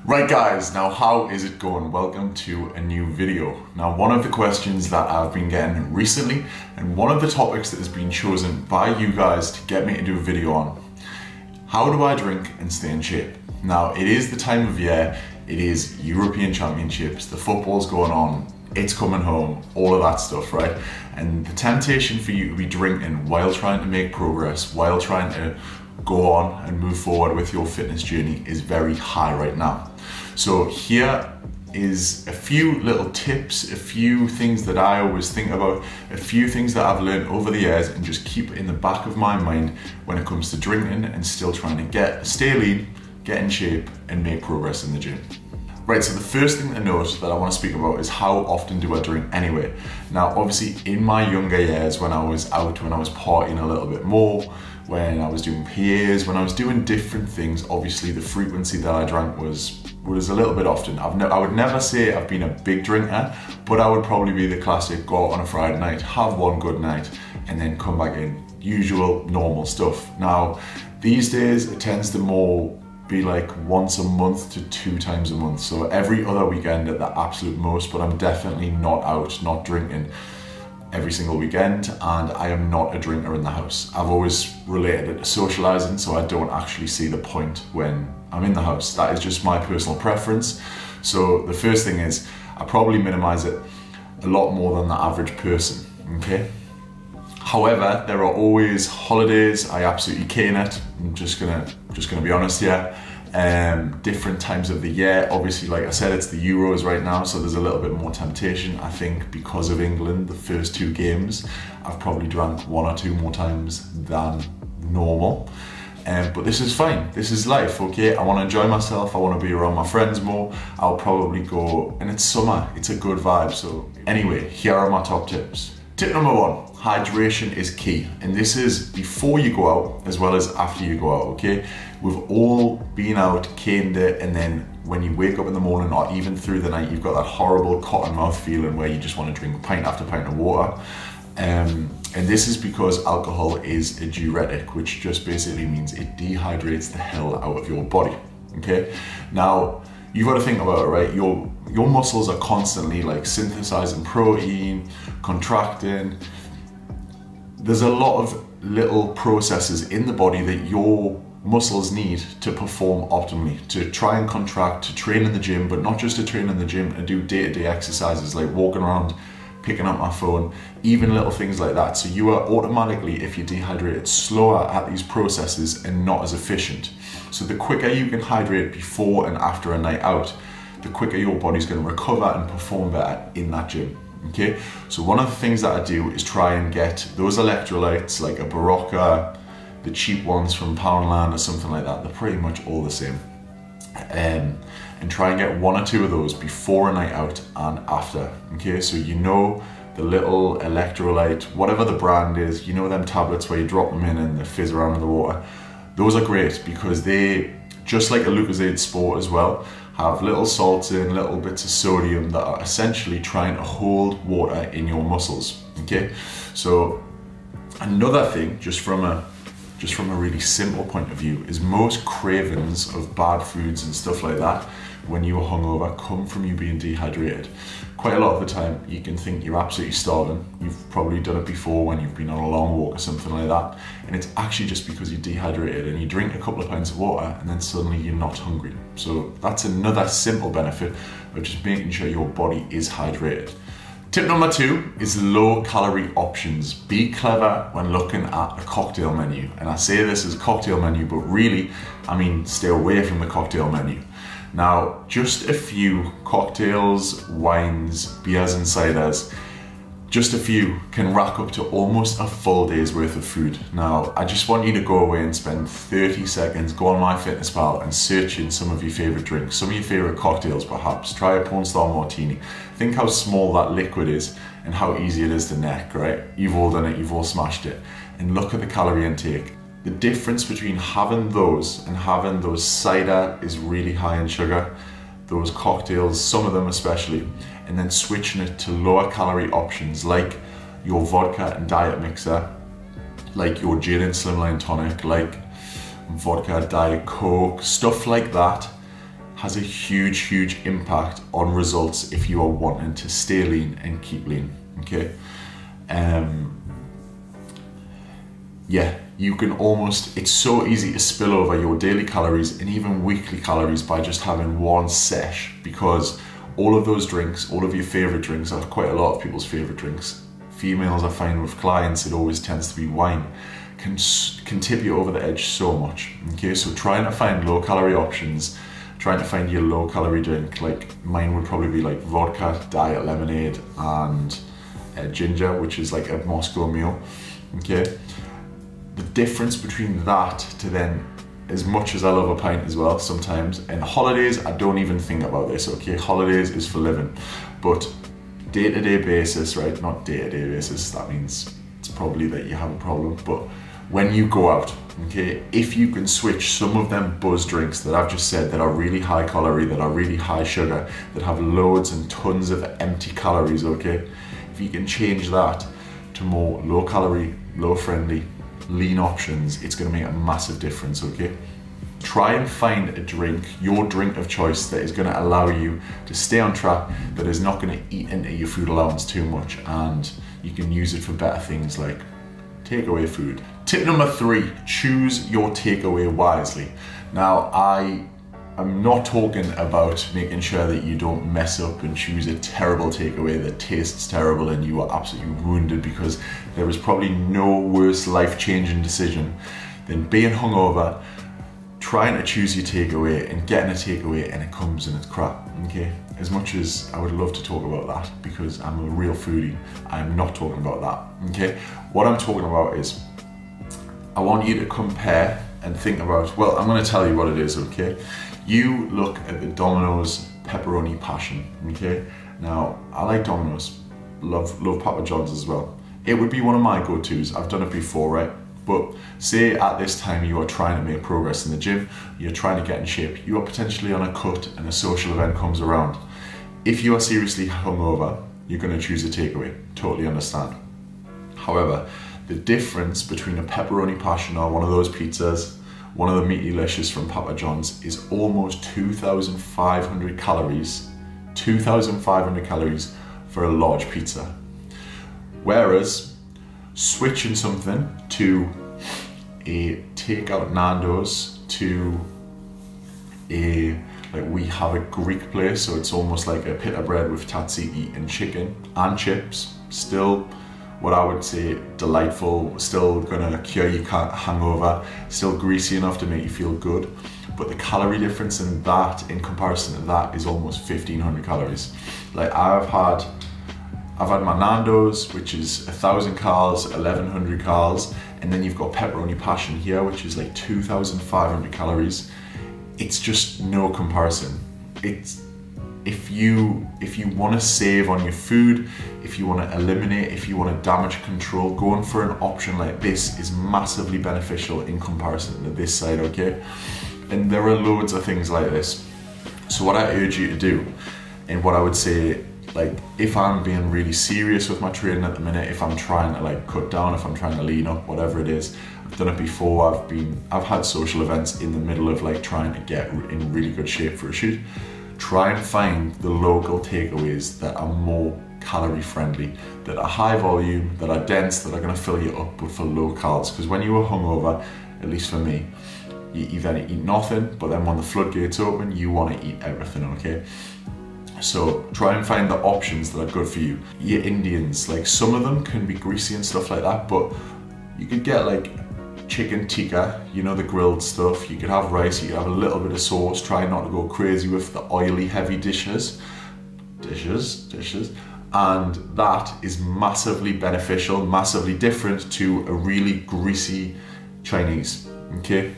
Right guys, now how is it going? Welcome to a new video. Now one of the questions that I've been getting recently and one of the topics that has been chosen by you guys to get me to do a video on, how do I drink and stay in shape? Now it is the time of year, it is European Championships, the football's going on, it's coming home, all of that stuff, right? And the temptation for you to be drinking while trying to make progress, while trying to go on and move forward with your fitness journey is very high right now. So here is a few little tips, a few things that I always think about, a few things that I've learned over the years and just keep in the back of my mind when it comes to drinking and still trying to stay lean, get in shape and make progress in the gym. Right, so the first thing to note that I want to speak about is how often do I drink anyway? Now, obviously in my younger years when I was out, when I was partying a little bit more, when I was doing PAs, when I was doing different things, obviously the frequency that I drank was a little bit often. I would never say I've been a big drinker, but I would probably be the classic, go out on a Friday night, have one good night, and then come back in. Usual, normal stuff. Now, these days it tends to more be like once a month to 2 times a month. So every other weekend at the absolute most, but I'm definitely not out, not drinking every single weekend, and I am not a drinker in the house. I've always related it to socializing, so I don't actually see the point when I'm in the house. That is just my personal preference. So the first thing is, I probably minimize it a lot more than the average person, okay? However, there are always holidays, I absolutely cane it. I'm just gonna be honest here. Different times of the year. Obviously, like I said, it's the Euros right now, so there's a little bit more temptation. I think because of England, the first 2 games, I've probably drank 1 or 2 more times than normal. But this is fine, this is life, okay? I wanna enjoy myself, I wanna be around my friends more. I'll probably go, and it's summer, it's a good vibe. So anyway, here are my top tips. Tip number 1, hydration is key. And this is before you go out as well as after you go out, okay? We've all been out, caned it, and then when you wake up in the morning or even through the night, you've got that horrible cotton mouth feeling where you just want to drink pint after pint of water. And this is because alcohol is a diuretic, which just basically means it dehydrates the hell out of your body, okay? Now, you've got to think about it, right? Your muscles are constantly like synthesizing protein, contracting. There's a lot of little processes in the body that your muscles need to perform optimally, to try and contract, to train in the gym, but not just to train in the gym, and do day-to-day exercises like walking around, picking up my phone, even little things like that. So you are automatically, if you're dehydrated, slower at these processes and not as efficient. So the quicker you can hydrate before and after a night out, the quicker your body's going to recover and perform better in that gym. Okay, so one of the things that I do is try and get those electrolytes like a Barocca, the cheap ones from Poundland or something like that. They're pretty much all the same. And try and get 1 or 2 of those before a night out and after. Okay, so you know the little electrolyte, whatever the brand is, you know them tablets where you drop them in and they fizz around in the water. Those are great because they, just like a Lucozade Sport as well, have little salts in, little bits of sodium that are essentially trying to hold water in your muscles, okay? So another thing, just from a really simple point of view, is most cravings of bad foods and stuff like that when you're hungover come from you being dehydrated. Quite a lot of the time you can think you're absolutely starving. You've probably done it before when you've been on a long walk or something like that, and it's actually just because you're dehydrated and you drink a couple of pints of water and then suddenly you're not hungry. So that's another simple benefit of just making sure your body is hydrated. Tip number 2 is low calorie options. Be clever when looking at a cocktail menu. And I say this as cocktail menu, but really, I mean, stay away from the cocktail menu. Now, just a few cocktails, wines, beers and ciders, just a few can rack up to almost a full day's worth of food. Now, I just want you to go away and spend 30 seconds, go on MyFitnessPal and search in some of your favorite drinks, some of your favorite cocktails perhaps. Try a Porn Star Martini. Think how small that liquid is and how easy it is to neck, right? You've all done it, you've all smashed it. And look at the calorie intake. The difference between having those and having those cider is really high in sugar, those cocktails, some of them especially, and then switching it to lower calorie options like your vodka and diet mixer, like your gin and slimline tonic, like vodka, diet coke, stuff like that has a huge impact on results if you are wanting to stay lean and keep lean, okay? Yeah, you can almost, it's so easy to spill over your daily calories and even weekly calories by just having one sesh, because all of those drinks, all of your favorite drinks, are quite a lot of people's favorite drinks. Females, I find with clients, it always tends to be wine, can tip you over the edge so much, okay? So trying to find low calorie options, trying to find your low calorie drink, like mine would probably be like vodka, diet lemonade, and ginger, which is like a Moscow Mule, okay? The difference between that to then, as much as I love a pint as well sometimes, and holidays, I don't even think about this, okay? Holidays is for living, but day-to-day basis, right? Not day-to-day basis, that means it's probably that you have a problem, but when you go out, okay, if you can switch some of them buzz drinks that I've just said that are really high calorie, that are really high sugar, that have loads and tons of empty calories, okay? If you can change that to more low calorie, low friendly, lean options, it's going to make a massive difference, okay? Try and find a drink, your drink of choice, that is going to allow you to stay on track, that is not going to eat into your food allowance too much, and you can use it for better things like takeaway food. Tip number 3, choose your takeaway wisely. Now, I'm not talking about making sure that you don't mess up and choose a terrible takeaway that tastes terrible and you are absolutely wounded, because there is probably no worse life-changing decision than being hungover, trying to choose your takeaway and getting a takeaway and it comes and it's crap, okay? As much as I would love to talk about that because I'm a real foodie, I'm not talking about that, okay? What I'm talking about is, I want you to compare and think about, well, I'm gonna tell you what it is, okay? You look at the Domino's pepperoni passion, okay? Now, I like Domino's, love Papa John's as well. It would be one of my go-tos, I've done it before, right? But say at this time you are trying to make progress in the gym, you're trying to get in shape, you are potentially on a cut and a social event comes around. If you are seriously hungover, you're gonna choose a takeaway, totally understand. However, the difference between a pepperoni passion or one of those pizzas, one of the meaty delicious from Papa John's, is almost 2,500 calories, 2,500 calories for a large pizza. Whereas switching something to a takeout Nando's, to a, like we have a Greek place, so it's almost like a pita bread with tzatziki and chicken and chips, still what I would say delightful, still gonna cure your hangover, still greasy enough to make you feel good, but the calorie difference in that, in comparison to that, is almost 1,500 calories. Like I've had my Nando's, which is 1,000 calories, 1,100 calories, and then you've got pepperoni passion here, which is like 2,500 calories. It's just no comparison. It's, if you want to save on your food, if you want to eliminate, if you want to damage control, going for an option like this is massively beneficial in comparison to this side, okay? And there are loads of things like this. So what I urge you to do, and what I would say, like if I'm being really serious with my training at the minute, if I'm trying to like cut down, if I'm trying to lean up, whatever it is, I've done it before, I've had social events in the middle of like trying to get in really good shape for a shoot. Try and find the local takeaways that are more calorie friendly, that are high volume, that are dense, that are going to fill you up but for low calories. Because when you are hungover, at least for me, you either eat nothing, but then when the floodgates open, you want to eat everything, okay? So try and find the options that are good for you. Your Indians, like some of them can be greasy and stuff like that, but you could get like chicken tikka, you know, the grilled stuff. You could have rice, you could have a little bit of sauce. Try not to go crazy with the oily, heavy dishes. And that is massively beneficial, massively different to a really greasy Chinese, okay?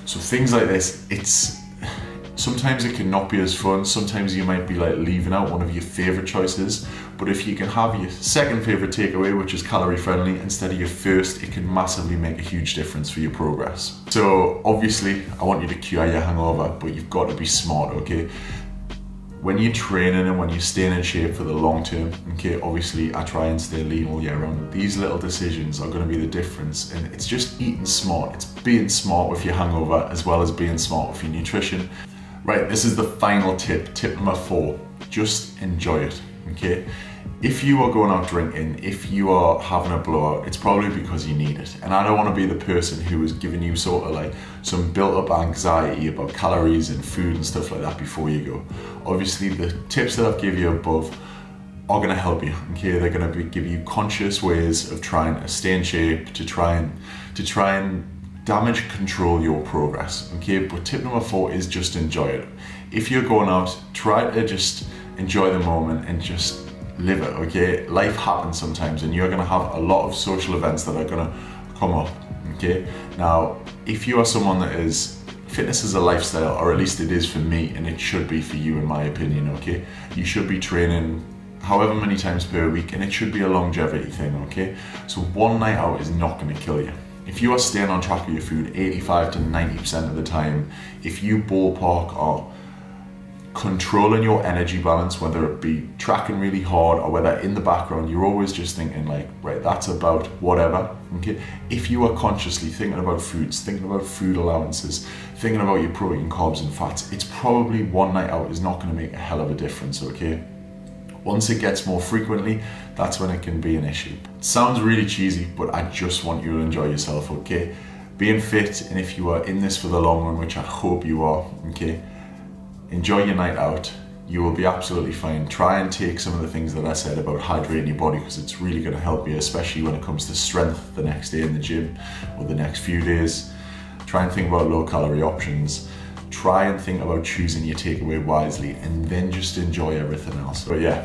So things like this, sometimes it can not be as fun. Sometimes you might be like leaving out one of your favorite choices, but if you can have your second favorite takeaway, which is calorie friendly, instead of your first, it can massively make a huge difference for your progress. So obviously I want you to cure your hangover, but you've got to be smart, okay? When you're training and when you're staying in shape for the long term, okay, obviously I try and stay lean all year round. These little decisions are going to be the difference, and it's just eating smart. It's being smart with your hangover as well as being smart with your nutrition. Right, this is the final tip, tip number 4. Just enjoy it, okay? If you are going out drinking, if you are having a blowout, it's probably because you need it. And I don't want to be the person who is giving you sort of like some built up anxiety about calories and food and stuff like that before you go. Obviously, the tips that I've given you above are going to help you, okay? They're going to give you conscious ways of trying to stay in shape, to try and damage control your progress, okay? But tip number 4 is just enjoy it. If you're going out, try to just enjoy the moment and just live it, okay? Life happens sometimes and you're gonna have a lot of social events that are gonna come up, okay? Now, if you are someone that fitness is a lifestyle, or at least it is for me, and it should be for you in my opinion, okay? You should be training however many times per week, and it should be a longevity thing, okay? So one night out is not gonna kill you. If you are staying on track of your food 85 to 90% of the time, if you ballpark are controlling your energy balance, whether it be tracking really hard or whether in the background you're always just thinking like, right, that's about whatever, okay? If you are consciously thinking about foods, thinking about food allowances, thinking about your protein, carbs and fats, it's probably one night out is not going to make a hell of a difference, okay? Once it gets more frequently, that's when it can be an issue. It sounds really cheesy, but I just want you to enjoy yourself, okay? Being fit, and if you are in this for the long run, which I hope you are, okay? Enjoy your night out. You will be absolutely fine. Try and take some of the things that I said about hydrating your body, because it's really going to help you, especially when it comes to strength the next day in the gym or the next few days. Try and think about low calorie options. Try and think about choosing your takeaway wisely, and then just enjoy everything else. But yeah,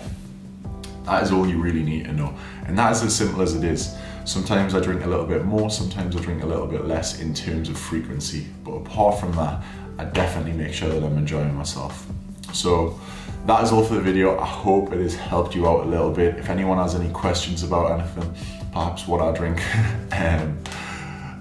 that is all you really need to know. And that is as simple as it is. Sometimes I drink a little bit more, sometimes I drink a little bit less in terms of frequency. But apart from that, I definitely make sure that I'm enjoying myself. So that is all for the video. I hope it has helped you out a little bit. If anyone has any questions about anything, perhaps what I drink,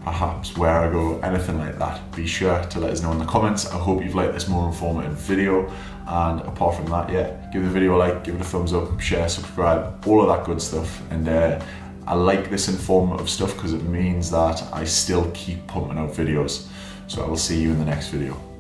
perhaps where I go, anything like that, be sure to let us know in the comments. I hope you've liked this more informative video. And apart from that, yeah, give the video a like, give it a thumbs up, share, subscribe, all of that good stuff. And I like this informative stuff because it means that I still keep pumping out videos. So I will see you in the next video.